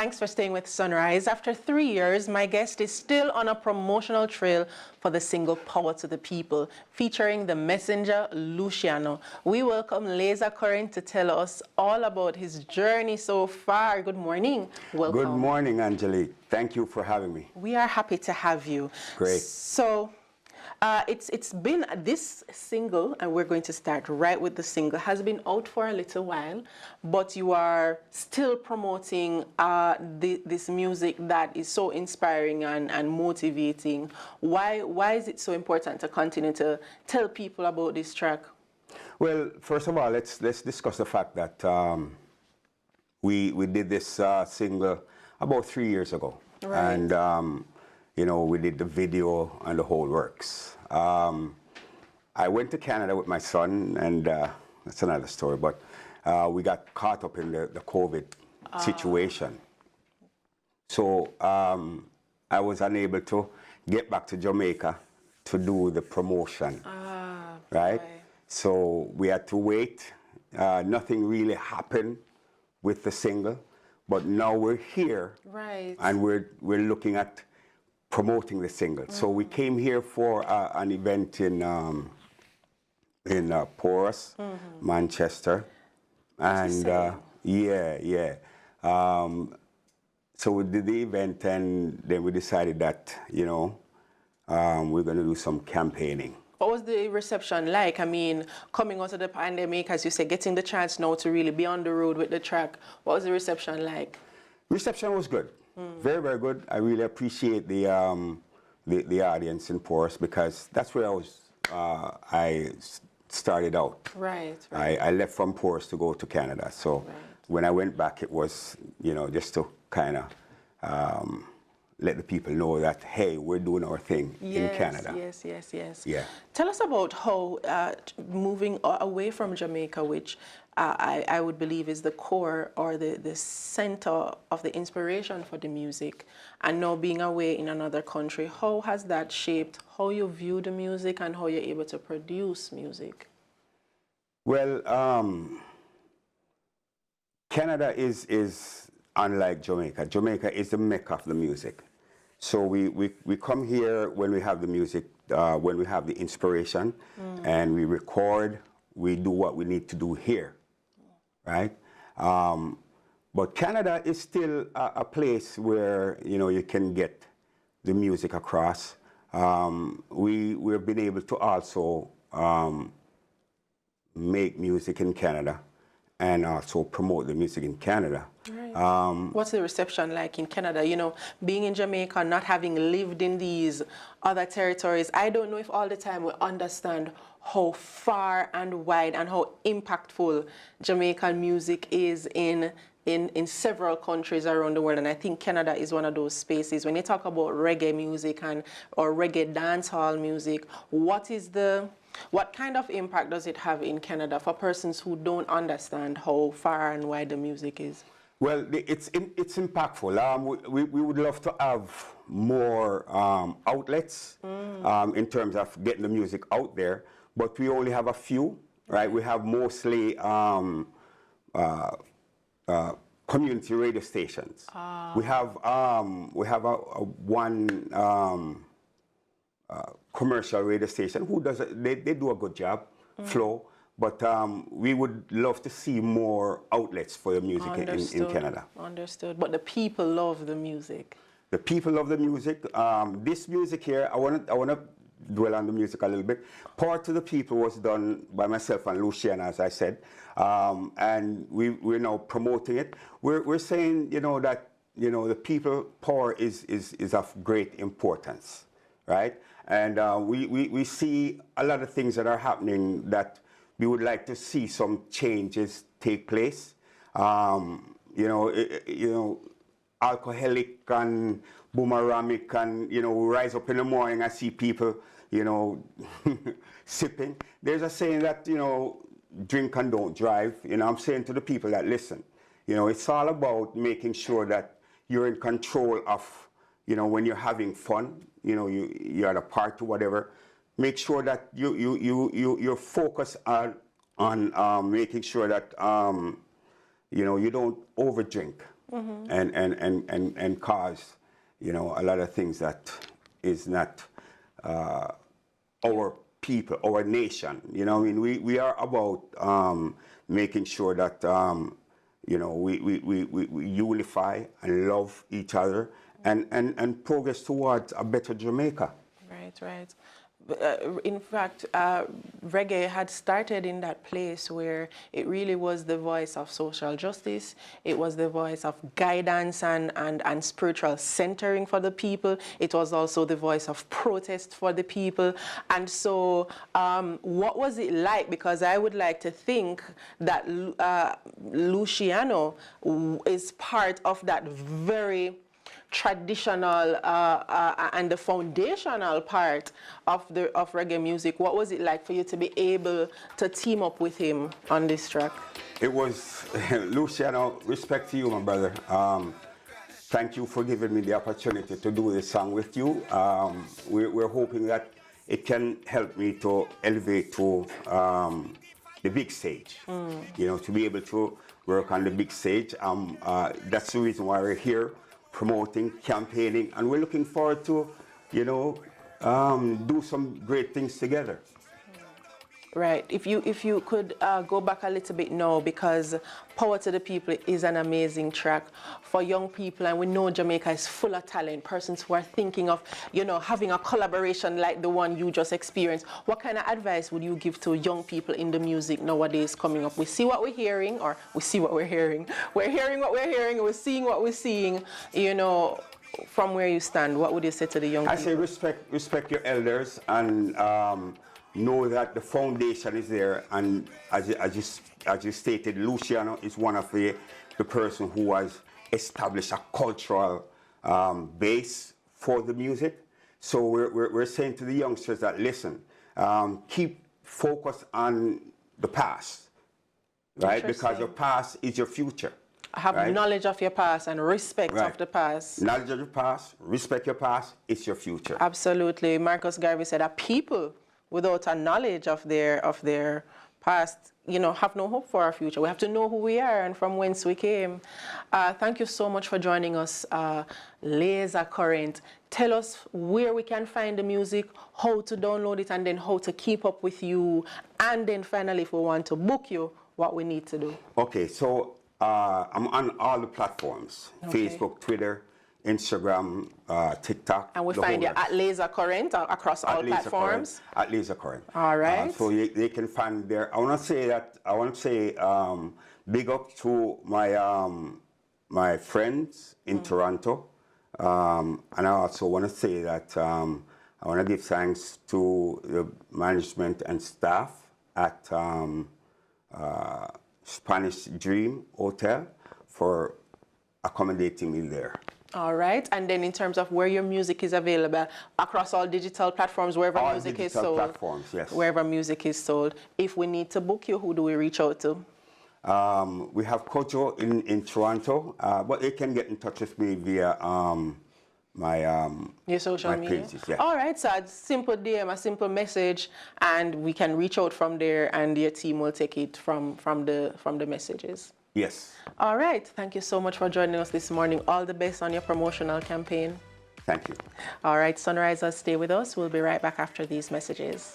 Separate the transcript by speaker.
Speaker 1: Thanks for staying with Sunrise. After 3 years, my guest is still on a promotional trail for the single Power to the People, featuring the messenger Luciano. We welcome Laser Current to tell us all about his journey so far. Good morning. Welcome.
Speaker 2: Good morning, Angelique. Thank you for having me.
Speaker 1: We are happy to have you.
Speaker 2: Great.
Speaker 1: So, it's been this single, and we're going to start right with the single, has been out for a little while, but you are still promoting this music that is so inspiring and motivating. Why is it so important to continue to tell people about this track?
Speaker 2: Well, first of all, let's discuss the fact that we did this single about 3 years ago,
Speaker 1: right.
Speaker 2: And you know, we did the video and the whole works. I went to Canada with my son, and that's another story, but we got caught up in the COVID situation. So I was unable to get back to Jamaica to do the promotion, right?
Speaker 1: Boy.
Speaker 2: So we had to wait. Nothing really happened with the single, but now we're here,
Speaker 1: right.
Speaker 2: and we're looking at promoting the single. So we came here for an event in Porus, Manchester, and yeah. So we did the event, and then we decided that, you know, we're going to do some campaigning.
Speaker 1: What was the reception like? I mean, coming out of the pandemic, as you say, getting the chance now to really be on the road with the track. What was the reception like?
Speaker 2: Reception was good. Very, very good. I really appreciate the audience in Porus, because that's where I started out.
Speaker 1: Right.
Speaker 2: I left from Porus to go to Canada. So when I went back, it was, you know, just to kind of let the people know that, hey, we're doing our thing in Canada.
Speaker 1: Yes.
Speaker 2: Yeah.
Speaker 1: Tell us about how moving away from Jamaica, which I would believe is the core or the center of the inspiration for the music, and now being away in another country, how has that shaped how you view the music and how you're able to produce music?
Speaker 2: Well, Canada is unlike Jamaica. Jamaica is the mecca of the music. So we come here when we have the music, when we have the inspiration, and we record, we do what we need to do here, right? But Canada is still a place where, you know, you can get the music across. We've been able to also make music in Canada and also promote the music in Canada.
Speaker 1: Right. What's the reception like in Canada? You know, being in Jamaica, not having lived in these other territories, I don't know if all the time we understand how far and wide and how impactful Jamaican music is in several countries around the world. And I think Canada is one of those spaces. When you talk about reggae music or reggae dancehall music, what kind of impact does it have in Canada for persons who don't understand how far and wide the music is?
Speaker 2: Well, it's impactful. We would love to have more outlets in terms of getting the music out there, but we only have a few, right? We have mostly community radio stations. We have one commercial radio station who does they do a good job, Flow. But we would love to see more outlets for the music in Canada.
Speaker 1: Understood. But the people love the music.
Speaker 2: The people love the music. This music here, I want to dwell on the music a little bit. Power to the People was done by myself and Luciano, as I said, and we're now promoting it. We're saying, you know, that, you know, the people power is of great importance, right? And we see a lot of things that are happening that we would like to see some changes take place. You know, alcoholic and boomeramic, and, you know, rise up in the morning, I see people, you know, sipping. There's a saying that, you know, drink and don't drive. You know, I'm saying to the people that listen, you know, it's all about making sure that you're in control of, you know, when you're having fun, you know, you're at a party, whatever. Make sure that you're focused on making sure that you know, you don't overdrink, and cause, you know, a lot of things that is not our people, our nation. You know, I mean, we are about making sure that you know, we unify and love each other and progress towards a better Jamaica.
Speaker 1: Right, right. In fact, reggae had started in that place where it really was the voice of social justice. It was the voice of guidance and spiritual centering for the people. It was also the voice of protest for the people. And so what was it like? Because I would like to think that Luciano is part of that very traditional and the foundational part of reggae music. What was it like for you to be able to team up with him on this track?
Speaker 2: It was, Luciano, respect to you, my brother. Thank you for giving me the opportunity to do this song with you. We're hoping that it can help me to elevate to the big stage, you know, to be able to work on the big stage. That's the reason why we're here, promoting, campaigning, and we're looking forward to, you know, do some great things together.
Speaker 1: Right. If you could go back a little bit now, because Power to the People is an amazing track for young people, and we know Jamaica is full of talent, persons who are thinking of, you know, having a collaboration like the one you just experienced. What kind of advice would you give to young people in the music nowadays coming up? We see what we're hearing, or we see what we're hearing. We're hearing what we're hearing, and we're seeing what we're seeing, you know. From where you stand, what would you say to the young people?
Speaker 2: I say respect your elders, and know that the foundation is there. And as you stated, Luciano is one of the person who has established a cultural base for the music. So we're saying to the youngsters that, listen, keep focused on the past, right? Because your past is your future.
Speaker 1: Have knowledge of your past and respect of the past.
Speaker 2: Knowledge of your past, respect your past, it's your future.
Speaker 1: Absolutely. Marcus Garvey said that people without a knowledge of their past, you know, have no hope for our future. We have to know who we are and from whence we came. Thank you so much for joining us, Laser Current. Tell us where we can find the music, how to download it, and then how to keep up with you. And then finally, if we want to book you, what we need to do.
Speaker 2: Okay, so I'm on all the platforms, Facebook, Twitter, Instagram, TikTok.
Speaker 1: And we find you at Laser Current across all platforms?
Speaker 2: At Laser Current.
Speaker 1: All right.
Speaker 2: So they can find there. I want to say big up to my my friends in Toronto. And I also want to say that I want to give thanks to the management and staff at Spanish Dream Hotel for accommodating me there.
Speaker 1: All right. And then in terms of where your music is available, across all digital platforms, wherever
Speaker 2: all
Speaker 1: music is
Speaker 2: sold.
Speaker 1: Platforms,
Speaker 2: yes.
Speaker 1: Wherever music is sold. If we need to book you, who do we reach out to?
Speaker 2: We have Kojo in Toronto, but they can get in touch with me via your social media
Speaker 1: pages, yeah. All right, so a simple DM, a simple message, and we can reach out from there, and your team will take it from the messages.
Speaker 2: Yes.
Speaker 1: All right. Thank you so much for joining us this morning. All the best on your promotional campaign.
Speaker 2: Thank you.
Speaker 1: All right, Sunrisers, stay with us. We'll be right back after these messages.